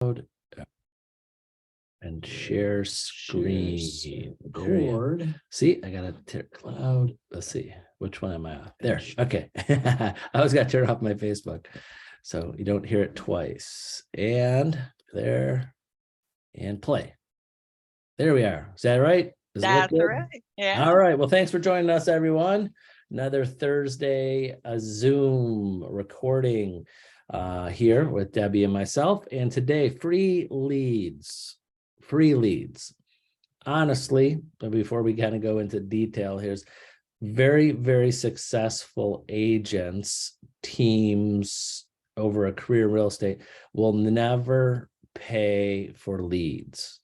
and share screen. Record. See, I got a cloud. Let's see, which one am I on? There. Okay. I always got to turn off my Facebook so you don't hear it twice. And there, and play. There we are. Is that right? Does it look That's good? right. Yeah. All right. Well, thanks for joining us, everyone. Another Thursday, a Zoom recording here with Debbie and myself. And today, free leads. Free leads. Honestly, before we kind of go into detail, here's very, very successful agents, teams over a career in real estate will never pay for leads.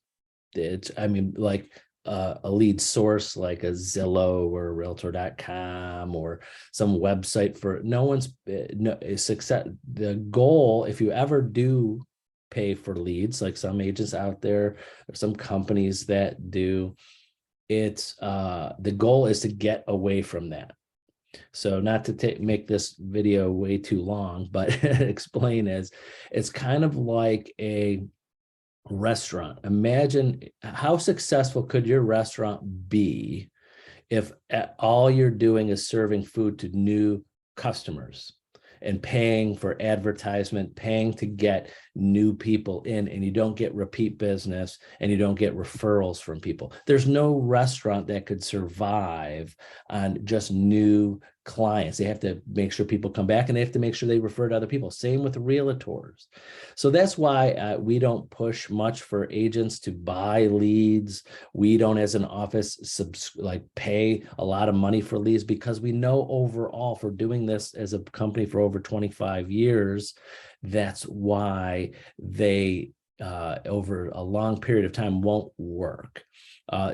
I mean, like a lead source like a Zillow or Realtor.com or some website for no one's success. The goal, if you ever do pay for leads, like some agents out there or some companies that do, it's the goal is to get away from that. So not to make this video way too long, but explain is it's kind of like a restaurant. Imagine how successful could your restaurant be if all you're doing is serving food to new customers and paying for advertisement, paying to get new people in, and you don't get repeat business and you don't get referrals from people. There's no restaurant that could survive on just new clients. They have to make sure people come back and they have to make sure they refer to other people. Same with realtors. So that's why we don't push much for agents to buy leads. We don't, as an office, pay a lot of money for leads, because we know overall, for doing this as a company for over 25 years, that's why they over a long period of time won't work.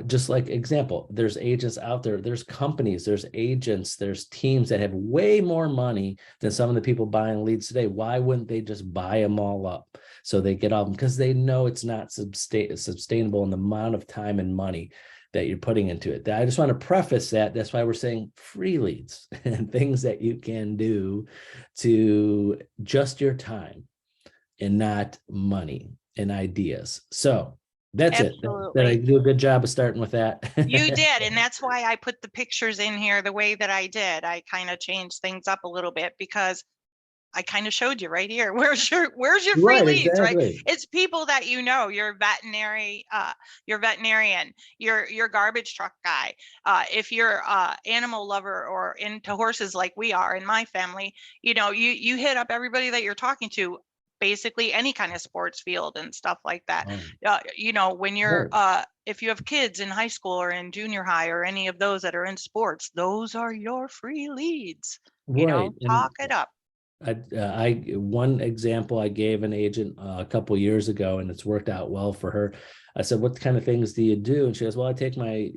Just like example, there's agents out there, there's companies, there's agents, there's teams that have way more money than some of the people buying leads today. Why wouldn't they just buy them all up so they get all them? Because they know it's not sustainable in the amount of time and money that you're putting into it. I just want to preface that. That's why we're saying free leads and things that you can do to just your time and not money and ideas. So that's Absolutely. it. Did I do a good job of starting with that? You did. And that's why I put the pictures in here the way that I did. I kind of changed things up a little bit because I kind of showed you right here. Where's your free Right, leads, exactly. right? It's people that you know, your veterinarian, your garbage truck guy. If you're animal lover or into horses like we are in my family, you know, you hit up everybody that you're talking to, basically any kind of sports field and stuff like that. You know, when you're if you have kids in high school or in junior high or any of those that are in sports, those are your free leads. You know, talk it up. One example I gave an agent a couple years ago, and it's worked out well for her. I said, "What kind of things do you do?" And she goes, "Well, I take my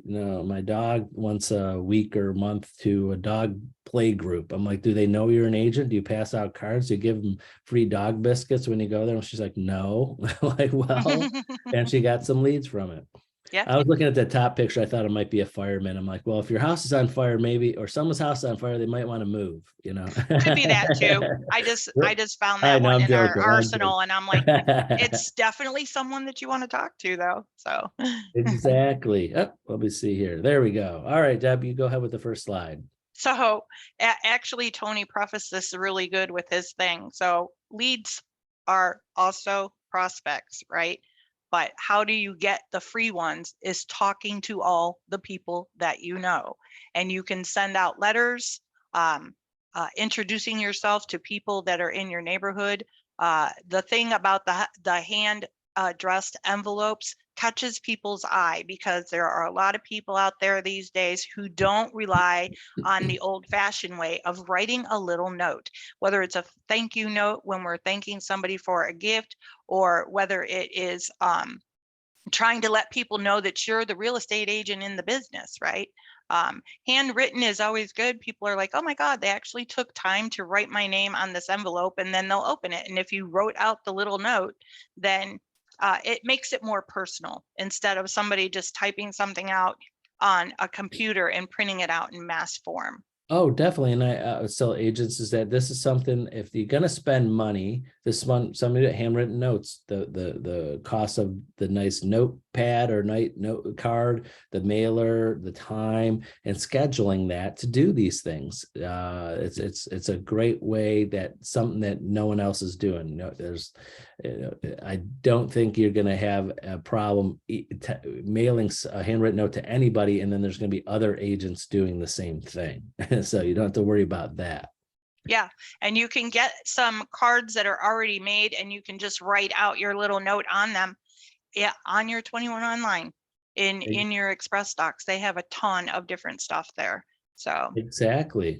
dog once a week or month to a dog play group." I'm like, "Do they know you're an agent? Do you pass out cards? Do you give them free dog biscuits when you go there?" And she's like, "No." Like, well, and she got some leads from it. Yeah. I was looking at the top picture. I thought it might be a fireman. I'm like, well, if your house is on fire, maybe, or someone's house is on fire, they might want to move, you know. Could be that too. I just found I that know, one I'm in our joking, arsenal, and I'm like, it's definitely someone that you want to talk to, though. So exactly. Oh, let me see here. There we go. All right, Deb, you go ahead with the first slide. So actually, Tony prefaced this really good with his thing. So leads are also prospects, right? But how do you get the free ones is talking to all the people that you know. And you can send out letters, introducing yourself to people that are in your neighborhood. The thing about the hand addressed envelopes catches people's eye, because there are a lot of people out there these days who don't rely on the old-fashioned way of writing a little note, whether it's a thank you note when we're thanking somebody for a gift, or whether it is trying to let people know that you're the real estate agent in the business, right? Handwritten is always good. People are like, oh my God, they actually took time to write my name on this envelope, and then they'll open it. And if you wrote out the little note, then it makes it more personal, instead of somebody just typing something out on a computer and printing it out in mass form. Oh, definitely. And I would tell agents is that this is something, if you're gonna spend money, this one, somebody that handwritten notes, the cost of the nice notepad or note card, the mailer, the time, and scheduling that to do these things. It's a great way, that something that no one else is doing. You know, I don't think you're gonna have a problem mailing a handwritten note to anybody, and then there's gonna be other agents doing the same thing. So you don't have to worry about that. Yeah, and you can get some cards that are already made and you can just write out your little note on them. Yeah, on your 21 online in your Express Docs. They have a ton of different stuff there. So Exactly.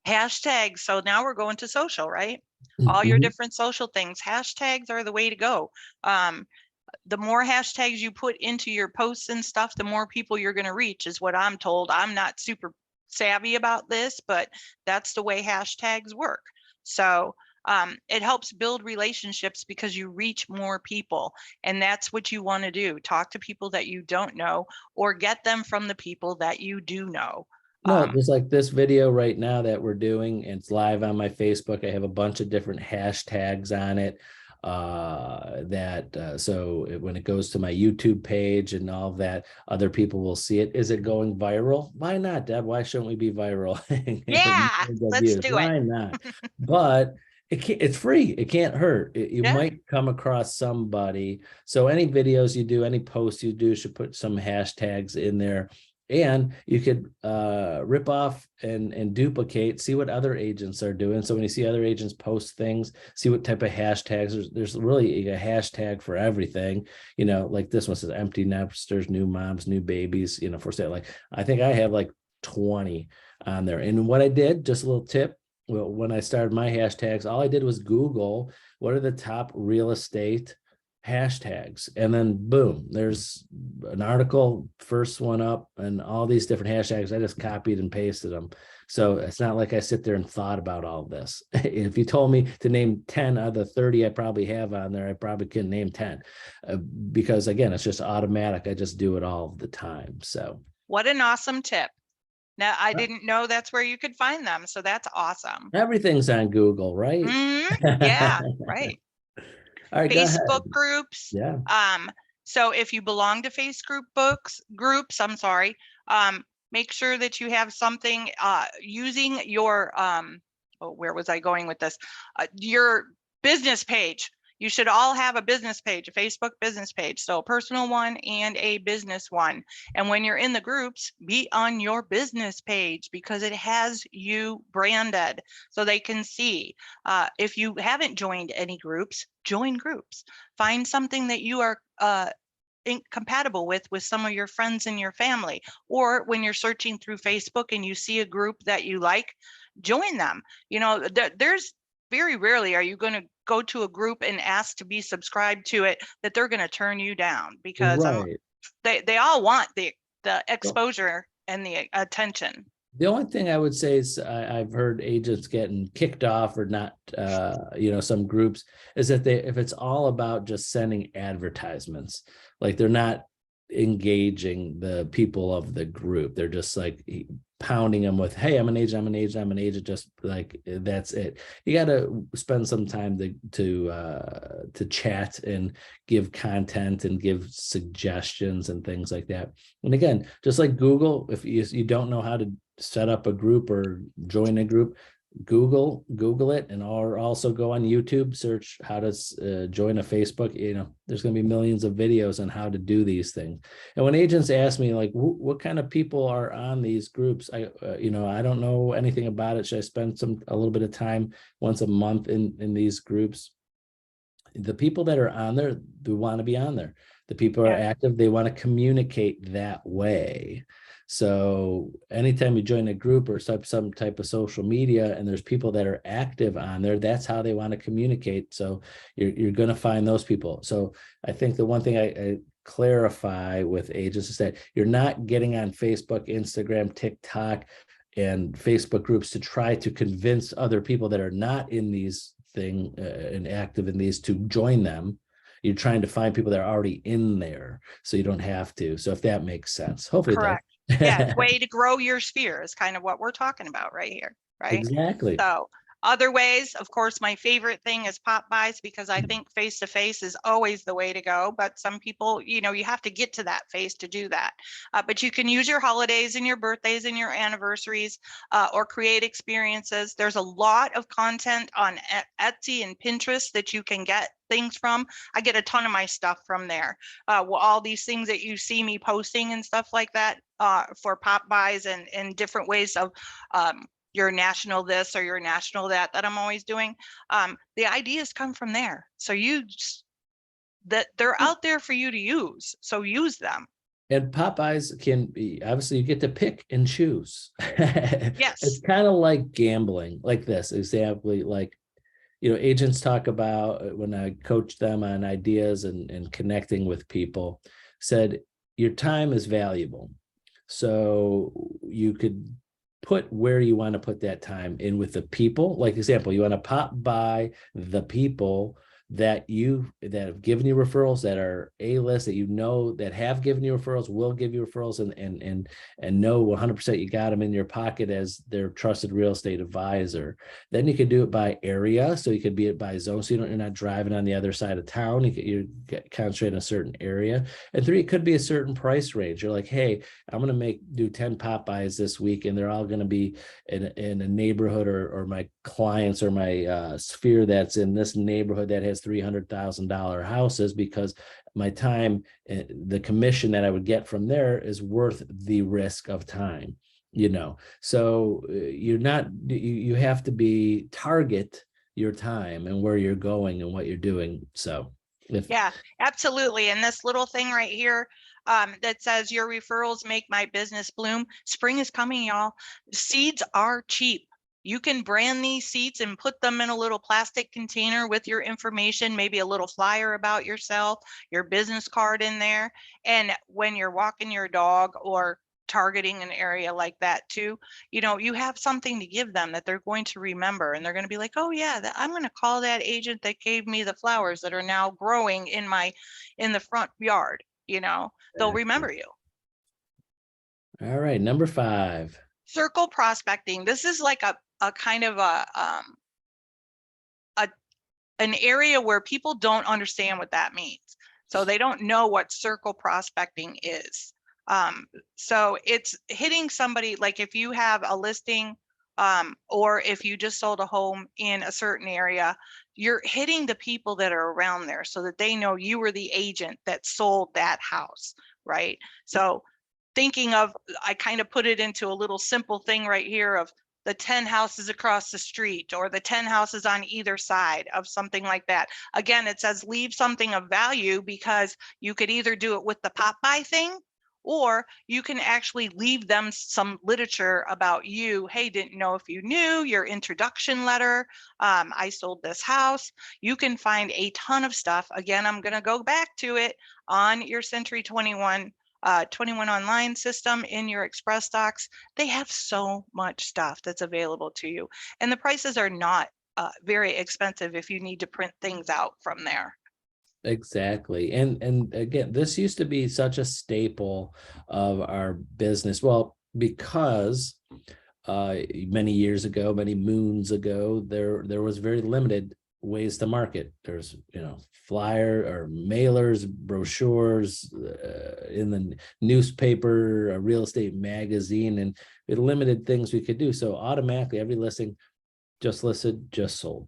hashtags. So now we're going to social, right? All your Mhm. different social things. Hashtags are the way to go. The more hashtags you put into your posts and stuff, the more people you're going to reach, is what I'm told. I'm not super savvy about this, but that's the way hashtags work. So it helps build relationships because you reach more people, and that's what you want to do. Talk to people that you don't know, or get them from the people that you do know. No, just like this video right now that we're doing, it's live on my Facebook. I have a bunch of different hashtags on it. So when it goes to my YouTube page and all of that, other people will see it. Is it going viral? Why not, Deb? Why shouldn't we be viral? Yeah, let's do it. Why not? But it's free. It can't hurt. You Yeah. might come across somebody. So any videos you do, any posts you do, should put some hashtags in there. And you could rip off and duplicate, see what other agents are doing. So when you see other agents post things, see what type of hashtags. There's really a hashtag for everything. You know, like this one says empty nesters, new moms, new babies, you know, for sale. Like I think I have like 20 on there. And what I did, just a little tip, well, when I started my hashtags, all I did was Google what are the top real estate hashtags, and then boom, there's an article, first one up, and all these different hashtags. I just copied and pasted them. So it's not like I sit there and thought about all this. If you told me to name 10 out of the 30 I probably have on there, I probably couldn't name 10 because again, it's just automatic. I just do it all the time. So What an awesome tip. Now, I didn't know that's where you could find them. So that's awesome. everything's on Google, right? Yeah, right. All right, go ahead. Facebook groups. Yeah. So if you belong to groups, I'm sorry, make sure that you have something using your where was I going with this? Your business page. You should all have a business page, a Facebook business page. So a personal one and a business one. And when you're in the groups, be on your business page because it has you branded so they can see. If you haven't joined any groups, join groups. Find something that you are compatible with some of your friends and your family. Or when you're searching through Facebook and you see a group that you like, join them. You know, there's very rarely are you going to go to a group and ask to be subscribed to it that they're going to turn you down, because Right. they all want the exposure and the attention. The only thing I would say is I've heard agents getting kicked off or not, some groups, is that if it's all about just sending advertisements, like they're not engaging the people of the group. They're just like pounding them with, hey, I'm an agent, just like that's it. You got to spend some time to chat and give content and give suggestions and things like that. And again, just like Google, if you don't know how to set up a group or join a group, Google it, and or also go on YouTube, search how to join a Facebook. You know, there's going to be millions of videos on how to do these things. And when agents ask me like, what kind of people are on these groups, I don't know anything about it. Should I spend a little bit of time once a month in these groups? The people that are on there, they want to be on there. The people are active, they want to communicate that way. So anytime you join a group or some type of social media and there's people that are active on there, that's how they want to communicate. So you're going to find those people. So I think the one thing I clarify with agents is that you're not getting on Facebook, Instagram, TikTok, and Facebook groups to try to convince other people that are not in these and active in these to join them. You're trying to find people that are already in there so you don't have to. So if that makes sense, hopefully. Correct. Yeah, way to grow your sphere is kind of what we're talking about right here, right? Exactly. So other ways, of course, my favorite thing is pop buys because I think face to face is always the way to go. But some people, you know, you have to get to that face to do that. But you can use your holidays and your birthdays and your anniversaries or create experiences. There's a lot of content on Etsy and Pinterest that you can get things from. I get a ton of my stuff from there. Well, all these things that you see me posting and stuff like that for pop buys and different ways of your national this or your national that I'm always doing. The ideas come from there. So you just, that they're out there for you to use. So use them. And Popeyes can be, obviously you get to pick and choose. Yes. It's kind of like gambling, like this example, like, you know, agents talk about when I coach them on ideas and connecting with people, said your time is valuable. So you could put where you want to put that time in with the people. Like example, you want to pop by the people that have given you referrals, that are A-list, that you know that have given you referrals, will give you referrals, and know 100% you got them in your pocket as their trusted real estate advisor. Then you could do it by area, so you could be it by zone, so you're not driving on the other side of town. You concentrate in a certain area. And 3, it could be a certain price range. You're like, hey, I'm going to do 10 Popeyes this week, and they're all going to be in a neighborhood or my clients or my sphere that's in this neighborhood that has $300,000 houses, because my time, the commission that I would get from there is worth the risk of time, you know. So you have to be target your time and where you're going and what you're doing. So yeah, absolutely. And this little thing right here that says your referrals make my business bloom. Spring is coming, y'all. Seeds are cheap. You can brand these seeds and put them in a little plastic container with your information, maybe a little flyer about yourself, your business card in there. And when you're walking your dog or targeting an area like that too, you know, you have something to give them that they're going to remember, and they're going to be like, oh yeah, I'm going to call that agent that gave me the flowers that are now growing in the front yard. You know, they'll remember you. All right, number 5. Circle prospecting. This is like a kind of an area where people don't understand what that means. So they don't know what circle prospecting is. So it's hitting somebody, like if you have a listing or if you just sold a home in a certain area, you're hitting the people that are around there so that they know you were the agent that sold that house, right? So thinking of, I kind of put it into a little simple thing right here of the 10 houses across the street or the 10 houses on either side of something like that. Again, it says leave something of value, because you could either do it with the pop by thing, or you can actually leave them some literature about you. Hey, didn't know if you knew, your introduction letter. I sold this house. You can find a ton of stuff. Again, I'm going to go back to it on your Century 21 online system in your Express Docs. They have so much stuff that's available to you, and the prices are not very expensive if you need to print things out from there. Exactly. And again, this used to be such a staple of our business. Well, because many years ago, many moons ago, there was very limited ways to market. There's, you know, flyer or mailers, brochures in the newspaper, a real estate magazine, and it limited things we could do. So automatically every listing, just listed, just sold.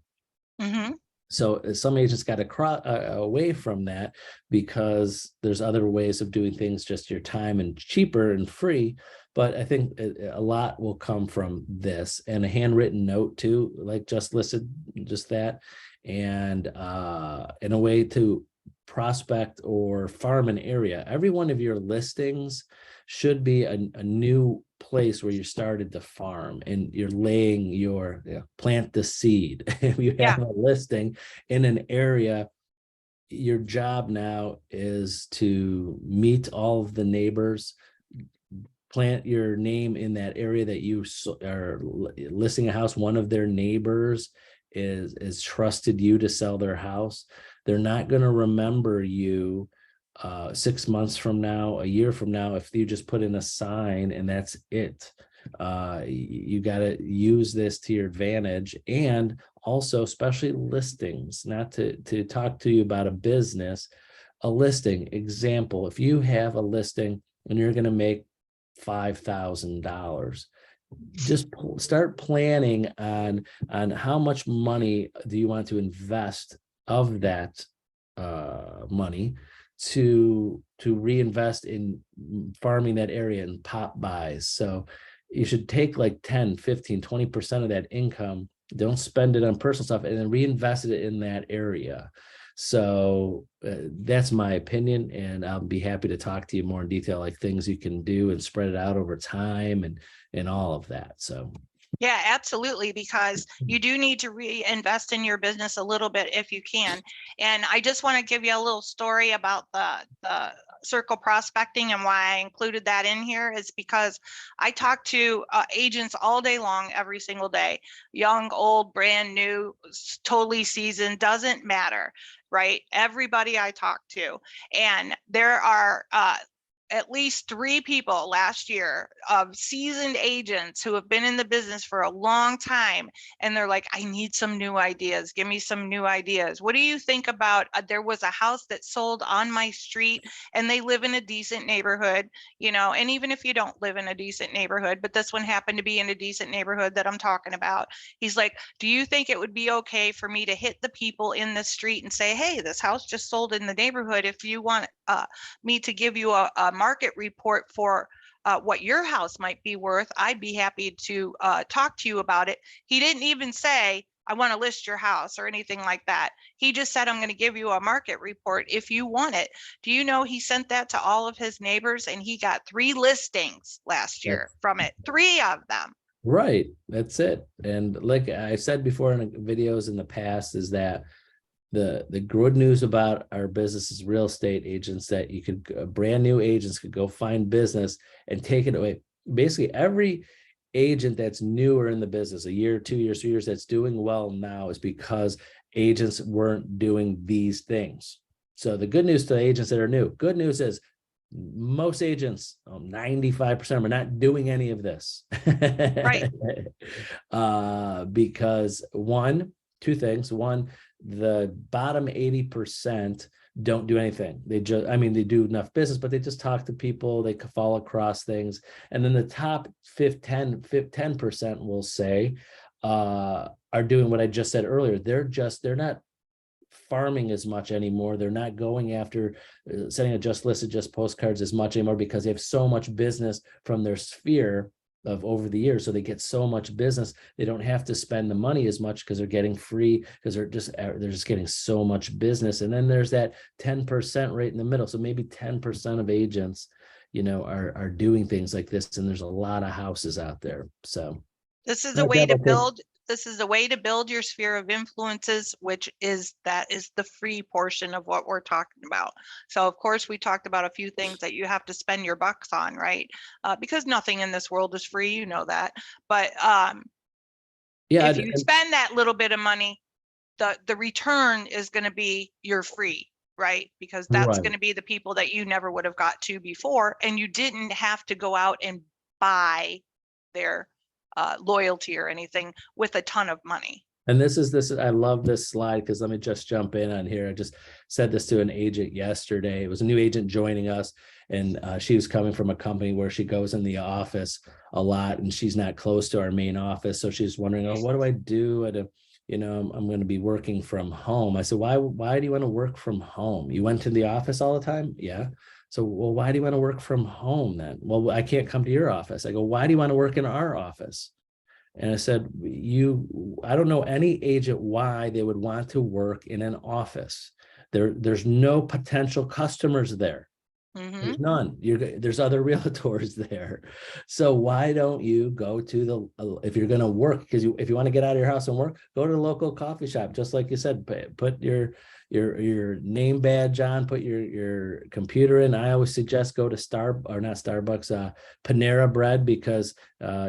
Mm-hmm. So some agents got away from that because there's other ways of doing things, just your time and cheaper and free. But I think a lot will come from this, and a handwritten note too, like just listed, just that, and in a way to prospect or farm an area. Every one of your listings should be a new place where you started to farm, and you're laying your plant the seed. If you have a listing in an area, your job now is to meet all of the neighbors, plant your name in that area that you are listing a house. One of their neighbors is trusted you to sell their house. They're not going to remember you 6 months from now, a year from now, if you just put in a sign and that's it, you got to use this to your advantage. And also, especially listings, not to talk to you about a business, a listing example. If you have a listing and you're going to make $5,000, just start planning on how much money do you want to invest of that money to reinvest in farming that area and pop buys. So you should take like 10, 15, 20% of that income, don't spend it on personal stuff, and then reinvest it in that area. So that's my opinion, and I'll be happy to talk to you more in detail, like things you can do and spread it out over time and all of that. So yeah, absolutely, because you do need to reinvest in your business a little bit if you can. And I just want to give you a little story about the circle prospecting and why I included that in here is because I talk to agents all day long, every single day, young, old, brand new, totally seasoned, doesn't matter, right? Everybody I talk to. And there are at least 3 people last year of seasoned agents who have been in the business for a long time. And they're like, I need some new ideas. Give me some new ideas. What do you think about, there was a house that sold on my street and they live in a decent neighborhood, you know, and even if you don't live in a decent neighborhood, but this one happened to be in a decent neighborhood that I'm talking about. He's like, do you think it would be okay for me to hit the people in the street and say, hey, this house just sold in the neighborhood. If you want me to give you a market report for what your house might be worth, I'd be happy to talk to you about it. He didn't even say, I want to list your house or anything like that. He just said, I'm going to give you a market report if you want it. Do you know he sent that to all of his neighbors and he got 3 listings last year from it, 3 of them. right, that's it. And like I said before in videos in the past, is that the good news about our business is real estate agents, that you could brand new agents could go find business and take it away. Basically every agent that's newer in the business, a year, 2 years, 3 years, that's doing well now is because agents weren't doing these things. So the good news to agents that are new, good news is most agents, 95% are not doing any of this. Right. Because two things. One, the bottom 80% don't do anything. They just, I mean, they do enough business, but they just talk to people, they fall across things. And then the top 10% will say, are doing what I just said earlier. They're not farming as much anymore. They're not going after sending a just listed, just postcards as much anymore, because they have so much business from their sphere of over the years. So they get so much business, they don't have to spend the money as much because they're getting free, because they're just getting so much business. And then there's that 10% right in the middle. So maybe 10% of agents, you know, are doing things like this. And there's a lot of houses out there. So this is a way to build. This is a way to build your sphere of influences, that is the free portion of what we're talking about. So of course we talked about a few things that you have to spend your bucks on, right? Because nothing in this world is free, you know that. But yeah, if you spend that little bit of money, the return is going to be your free, right? Because that's going to be the people that you never would have got to before, and you didn't have to go out and buy their loyalty or anything with a ton of money. And this is I love this slide, because let me just jump in on here. I just said this to an agent yesterday. It was a new agent joining us, and she was coming from a company where she goes in the office a lot, and she's not close to our main office. So she's wondering, oh, what do I do at you know, I'm going to be working from home. I said, why do you want to work from home? You went to the office all the time? Yeah. So, well, why do you want to work from home then? Well, I can't come to your office. I go, why do you want to work in our office? And I said, I don't know any agent why they would want to work in an office. There's no potential customers there. There's none. There's other realtors there. So why don't you go to if you're going to work, because if you want to get out of your house and work, go to the local coffee shop. Just like you said, put your name badge on, put your computer in. I always suggest go to Panera Bread, because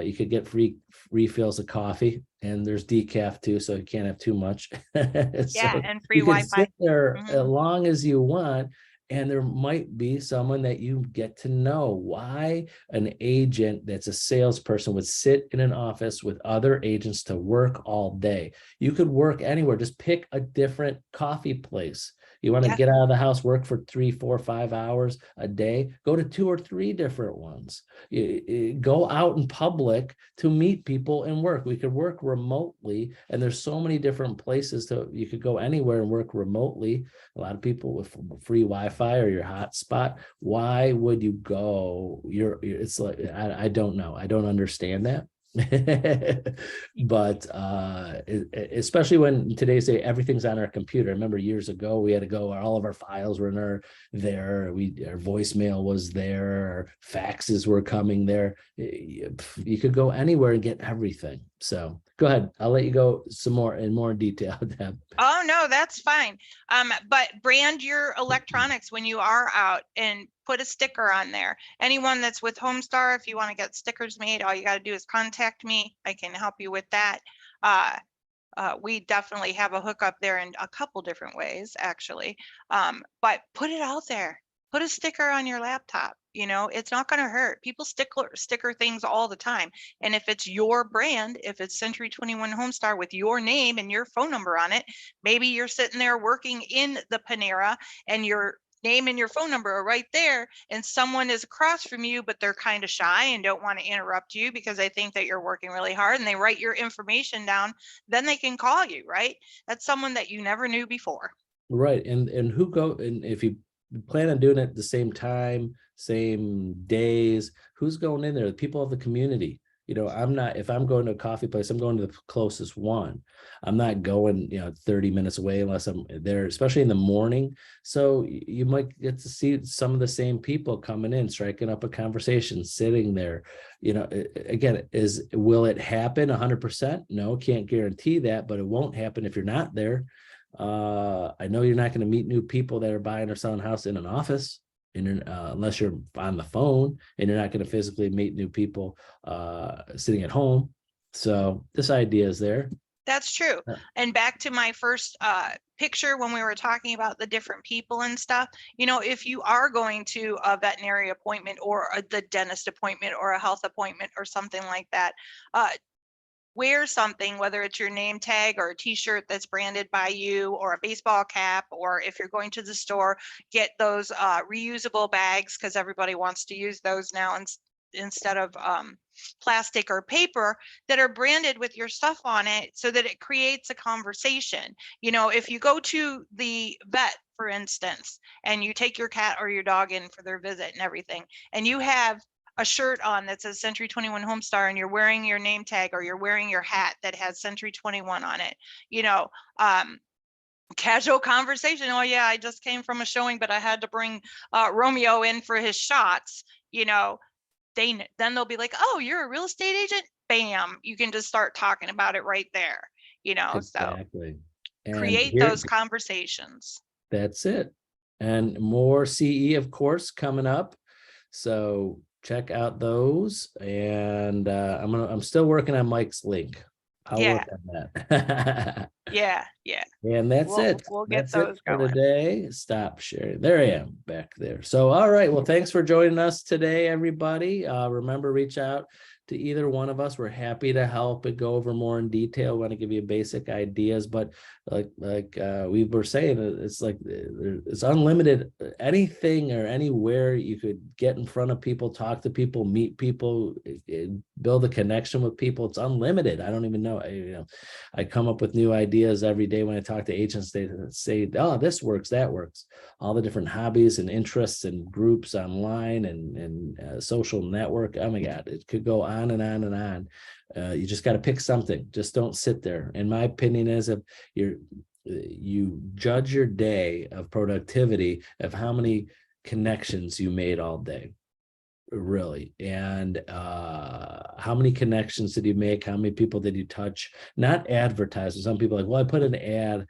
you could get free refills of coffee, and there's decaf too, so you can't have too much. Yeah, and free Wi-Fi. Sit there as long as you want. And there might be someone that you get to know. Why an agent that's a salesperson would sit in an office with other agents to work all day? You could work anywhere. Just pick a different coffee place. You want to Yeah. get out of the house, work for 3, 4, 5 hours a day, go to 2 or 3 different ones. Go out in public to meet people and work. We could work remotely, and there's so many different places you could go anywhere and work remotely. A lot of people with free Wi-Fi or your hotspot. Why would you go? It's like, I don't know. I don't understand that. But especially when today's day everything's on our computer. I remember years ago we had to go, all of our files were in our voicemail was there, our faxes were coming there. You could go anywhere and get everything. So go ahead, I'll let you go some more in more detail, Deb. Oh, no, that's fine. But brand your electronics when you are out and put a sticker on there. Anyone that's with Homestar, if you want to get stickers made, all you got to do is contact me. I can help you with that. We definitely have a hookup there in a couple different ways, actually. But put it out there. Put a sticker on your laptop. You know, it's not going to hurt. People sticker things all the time. And if it's your brand, if it's Century 21 Homestar with your name and your phone number on it, maybe you're sitting there working in the Panera and your name and your phone number are right there, and someone is across from you, but they're kind of shy and don't want to interrupt you because they think that you're working really hard, and they write your information down, then they can call you, right? That's someone that you never knew before. Right. And if you plan on doing it at the same time, same days, who's going in there? The people of the community. You know, if I'm going to a coffee place, I'm going to the closest one. I'm not going, 30 minutes away unless I'm there, especially in the morning. So you might get to see some of the same people coming in, striking up a conversation, sitting there. Again, will it happen 100%? No, can't guarantee that, but it won't happen if you're not there. I know you're not going to meet new people that are buying or selling a house in an office, unless you're on the phone, and you're not going to physically meet new people sitting at home. So this idea is there. That's true. And back to my first picture when we were talking about the different people and stuff, if you are going to a veterinary appointment or the dentist appointment or a health appointment or something like that, wear something, whether it's your name tag or a t-shirt that's branded by you, or a baseball cap, or if you're going to the store, get those reusable bags, because everybody wants to use those now instead of plastic or paper, that are branded with your stuff on it, so that it creates a conversation. If you go to the vet, for instance, and you take your cat or your dog in for their visit and everything, and you have a shirt on that says Century 21 Homestar, and you're wearing your name tag, or you're wearing your hat that has Century 21 on it, casual conversation. Oh yeah, I just came from a showing, but I had to bring Romeo in for his shots. Then they'll be like, oh, you're a real estate agent? Bam, you can just start talking about it right there. Exactly. So create those conversations. That's it. And more CE, of course, coming up. So check out those. And I'm still working on Mike's link. I'll work on that. Yeah. And that's it. We'll get that's those it for going. today. Stop sharing. There I am back there. So, all right. Well, thanks for joining us today, everybody. Remember, reach out to either one of us. We're happy to help and go over more in detail. We want to give you basic ideas, but like we were saying, it's unlimited. Anything or anywhere you could get in front of people, talk to people, meet people, build a connection with people. It's unlimited. I don't even know. I come up with new ideas every day when I talk to agents. They say, oh, this works, that works. All the different hobbies and interests and groups online and social network. Oh my God, it could go on and on and on. You just got to pick something. Just don't sit there. And my opinion is, if you judge your day of productivity of how many connections you made all day, really, and how many connections did you make? How many people did you touch? Not advertising. Some people are like, well, I put an ad,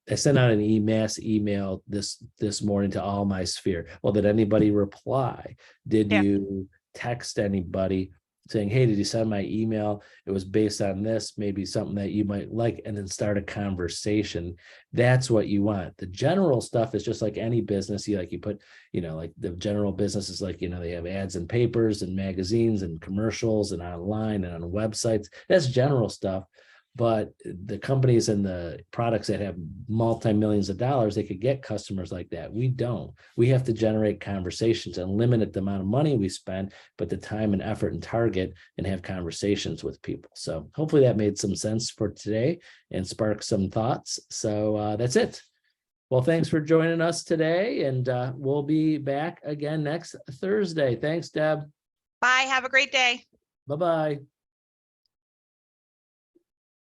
I sent out an mass email this morning to all my sphere. Well, did anybody reply? Did you text anybody? saying, hey, did you send my email? It was based on this, maybe something that you might like, and then start a conversation. That's what you want. The general stuff is just like any business. You put, like the general business is like, they have ads in papers and magazines and commercials and online and on websites. That's general stuff. But the companies and the products that have multi-millions of dollars, they could get customers like that. We don't. We have to generate conversations and limit the amount of money we spend, but the time and effort and target and have conversations with people. So hopefully that made some sense for today and sparked some thoughts. So that's it. Well, thanks for joining us today, and we'll be back again next Thursday. Thanks, Deb. Bye. Have a great day. Bye-bye.